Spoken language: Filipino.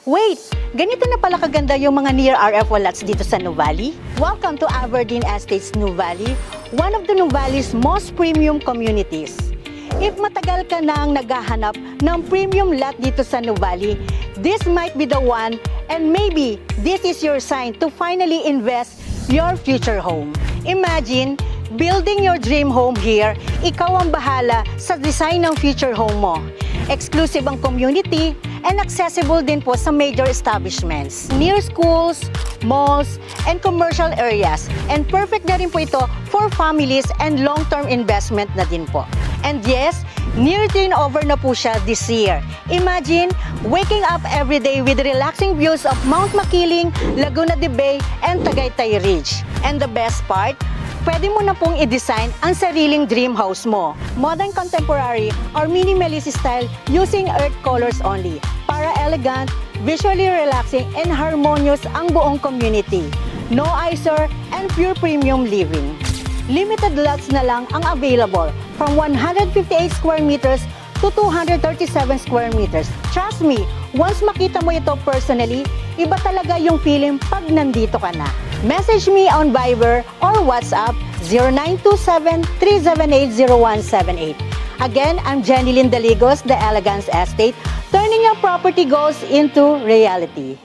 Wait! Ganito na pala kaganda yung mga near RF lots dito sa Nuvali? Welcome to Aberdeen Estates Nuvali, one of the Nuvali's most premium communities. If matagal ka nang naghahanap ng premium lot dito sa Nuvali, this might be the one, and maybe this is your sign to finally invest your future home. Imagine building your dream home here. Ikaw ang bahala sa design ng future home mo. Exclusive ang community and accessible din po sa major establishments, near schools, malls, and commercial areas. And perfect na rin po ito for families and long-term investment na din po. And yes, near turnover na po siya this year. Imagine waking up every day with relaxing views of Mount Makiling, Laguna de Bay, and Tagaytay Ridge. And the best part, pwede mo na pong i-design ang sariling dream house mo. Modern contemporary or minimalist style using earth colors only. Para elegant, visually relaxing, and harmonious ang buong community. No eyesore and pure premium living. Limited lots na lang ang available from 158 square meters to 237 square meters. Trust me, once makita mo ito personally, iba talaga yung feeling pag nandito ka na. Message me on Viber or WhatsApp 0927-378-0178. Again, I'm Jenny Lynn Daligos, The Elegance Estate, turning your property goals into reality.